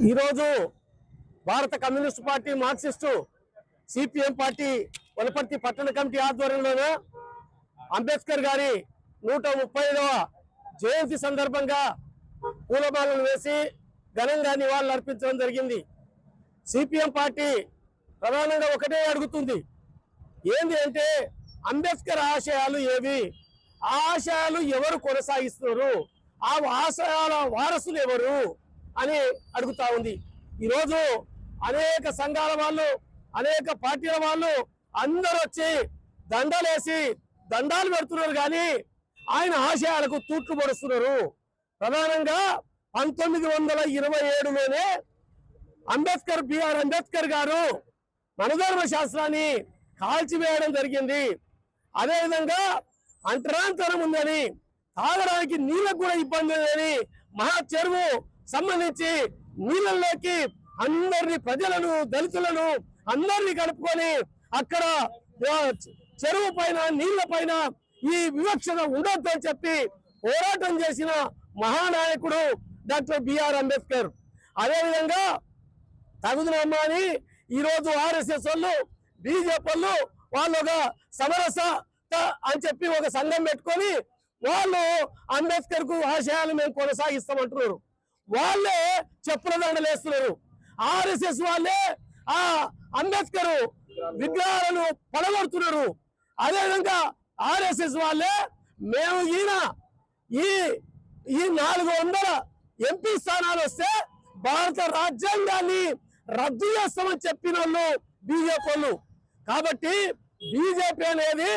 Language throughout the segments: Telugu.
ఈరోజు భారత communist party Marxist CPM party Wanaparthy పట్టణ కమిటీ ఆధ్వర్యంలోనే అంబేద్కర్ గారి 135వ జయంతి సందర్భంగా పూలమాలలు వేసి ఘనంగా నివాళులు అర్పించడం జరిగింది. సిపిఎం పార్టీ ప్రధానంగా ఒకటే అడుగుతుంది, ఏంది అంటే అంబేద్కర్ ఆశయాలు ఏవి, ఆ ఆశయాలు ఎవరు కొనసాగిస్తున్నారు, ఆ ఆశయాల వారసులు ఎవరు అని అడుగుతా ఉంది. ఈరోజు అనేక సంఘాల వాళ్ళు, అనేక పార్టీల వాళ్ళు అందరూ వచ్చి దండలేసి దండాలు పెడుతున్నారు, కానీ ఆయన ఆశయాలకు తూట్లు పడుస్తున్నారు. ప్రధానంగా 1927లోనే బిఆర్ అంబేద్కర్ గారు మనధర్మ శాస్త్రాన్ని కాల్చివేయడం జరిగింది. అదేవిధంగా అంటరాంతరం ఉందని, తాగడానికి నీళ్ళకు కూడా ఇబ్బంది ఉందని మహా చెరువు సంబంధించి నీళ్ళలోకి అందరినీ, ప్రజలను, దళితులను అందరినీ కలుపుకొని అక్కడ చెరువు పైన, నీళ్ల పైన ఈ వివక్షత ఉండొద్దని చెప్పి పోరాటం చేసిన మహానాయకుడు డాక్టర్ బిఆర్ అంబేద్కర్. అదేవిధంగా తగుదనమ్మా అని ఈరోజు ఆర్ఎస్ఎస్ వాళ్ళు, బీజేపీ వాళ్ళు ఒక సమరస అని చెప్పి ఒక సంఘం పెట్టుకొని వాళ్ళు అంబేద్కర్ కు ఆశయాలు మేము కొనసాగిస్తామంటున్నారు. వాళ్ళే చెప్పుల దండలు వేస్తున్నారు. ఆర్ఎస్ఎస్ వాళ్ళే ఆ అంబేద్కర్ విగ్రహాలను పడగొడుతున్నారు. అదేవిధంగా ఆర్ఎస్ఎస్ వాళ్ళే మేము ఈ 400 ఎంపీ స్థానాలు వస్తే భారత రాజ్యాంగాన్ని రద్దు చేస్తామని చెప్పిన వాళ్ళు బీజేపీ వాళ్ళు. కాబట్టి బీజేపీ అనేది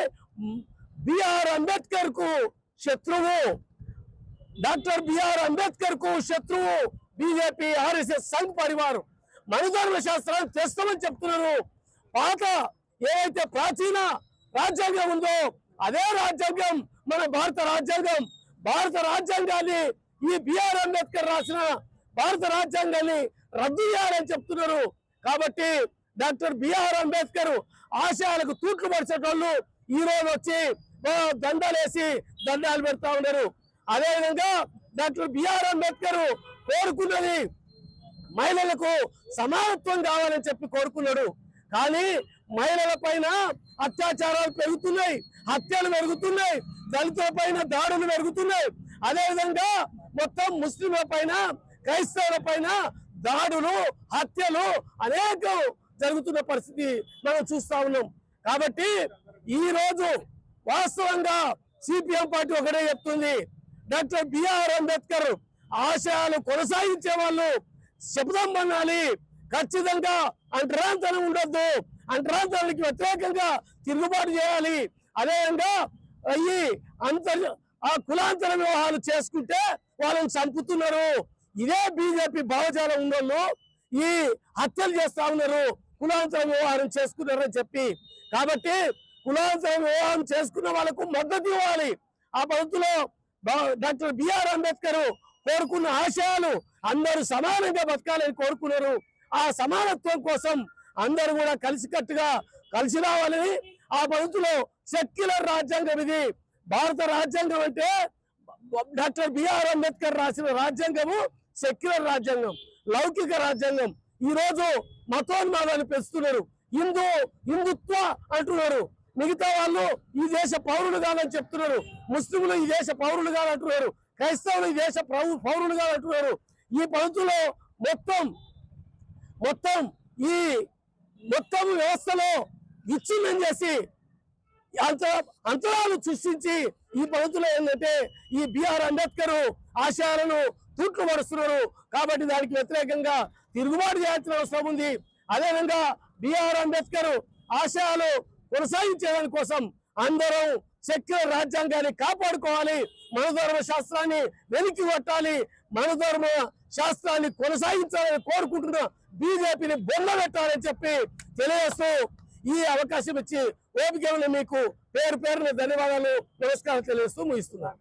బిఆర్ అంబేద్కర్ కు శత్రువు, డాక్టర్ బిఆర్ అంబేద్కర్ కు శత్రువు బీజేపీ, ఆర్ఎస్ఎస్, సంఘ్ పరివారం. మనధర్మ శాస్త్రాన్ని తెస్తామని చెప్తున్నారు. పాత ఏదైతే ప్రాచీన రాజ్యాంగం ఉందో అదే రాజ్యాంగం మన భారత రాజ్యాంగం. భారత రాజ్యాంగాన్ని, ఈ బిఆర్ అంబేద్కర్ రాసిన భారత రాజ్యాంగాన్ని రద్దు చేయాలని చెప్తున్నారు. కాబట్టి డాక్టర్ బిఆర్ అంబేద్కర్ ఆశయాలకు తూట్లు పడిచేటోళ్ళు ఈ రోజు వచ్చి దండాలేసి దండాలు పెడతా ఉన్నారు. అదేవిధంగా డాక్టర్ బిఆర్ అంబేద్కర్ కోరుకున్నది మహిళలకు సమానత్వం కావాలని చెప్పి కోరుకున్నాడు. కానీ మహిళల పైన అత్యాచారాలు పెరుగుతున్నాయి, హత్యలు పెరుగుతున్నాయి, దళితుల పైన దాడులు పెరుగుతున్నాయి. అదేవిధంగా మొత్తం ముస్లింల పైన, క్రైస్తవుల పైన దాడులు, హత్యలు అనేకం జరుగుతున్న పరిస్థితి మనం చూస్తా ఉన్నాం. కాబట్టి ఈ రోజు వాస్తవంగా సిపిఎం పార్టీ ఒకటే చెప్తుంది, డాక్టర్ బిఆర్ అంబేద్కర్ ఆశయాలు కొనసాగించే వాళ్ళు శపథం పన్నాలి. ఖచ్చితంగా అంటరాంతరం ఉండొద్దు, అంటరాంతరానికి వ్యతిరేకంగా తిరుగుబాటు చేయాలి. అదేవిధంగా ఆ కులాంతర వ్యవహారాలు చేసుకుంటే వాళ్ళని చంపుతున్నారు. ఇదే బీజేపీ భావజాలం ఉన్నోళ్ళు ఈ హత్యలు చేస్తా ఉన్నారు, కులాంతర వ్యవహారం చేసుకున్నారని చెప్పి. కాబట్టి కులాంతర వ్యవహారం చేసుకున్న వాళ్ళకు మద్దతు ఇవ్వాలి. ఆ పద్ధతిలో డాక్టర్ బిఆర్ అంబేద్కర్ కోరుకున్న ఆశయాలు అందరూ సమానంగా బతకాలని కోరుకున్నారు. ఆ సమానత్వం కోసం అందరూ కూడా కలిసికట్టుగా కలిసి రావాలని, ఆ పద్ధతిలో సెక్యులర్ రాజ్యాంగం ఇది. భారత రాజ్యాంగం అంటే డాక్టర్ బిఆర్ అంబేద్కర్ రాసిన రాజ్యాంగము సెక్యులర్ రాజ్యాంగం, లౌకిక రాజ్యాంగం. ఈ రోజు మతోన్మాదాన్ని పెంచుతున్నారు, హిందుత్వ అంటున్నారు. మిగతా వాళ్ళు ఈ దేశ పౌరులు కాదని చెప్తున్నారు, ముస్లింలు ఈ దేశ పౌరులు కాదంటున్నారు, క్రైస్తవులు ఈ దేశ పౌరులు కాదంటున్నారు. ఈ పద్ధతిలో మొత్తం వ్యవస్థలో విచ్ఛిన్నం చేసి అంతరాలు సృష్టించి ఈ పద్ధతిలో ఏంటంటే ఈ బిఆర్ అంబేద్కర్ ఆశయాలను తూట్లు పడుస్తున్నారు. కాబట్టి దానికి వ్యతిరేకంగా తిరుగుబాటు చేయాల్సిన అవసరం ఉంది. అదేవిధంగా బిఆర్ అంబేద్కర్ ఆశయాలు కొనసాగించడం కోసం అందరం సెక్యులర్ రాజ్యాంగాన్ని కాపాడుకోవాలి, మనధర్మ శాస్త్రాన్ని వెలికి కొట్టాలి, మనధర్మ శాస్త్రాన్ని కొనసాగించాలని కోరుకుంటున్న బీజేపీని బొంద పెట్టాలని చెప్పి తెలియజేస్తూ ఈ అవకాశం ఇచ్చి ఓపిక మీకు పేరున ధన్యవాదాలు, నమస్కారం తెలియజేస్తూ ముగిస్తున్నాను.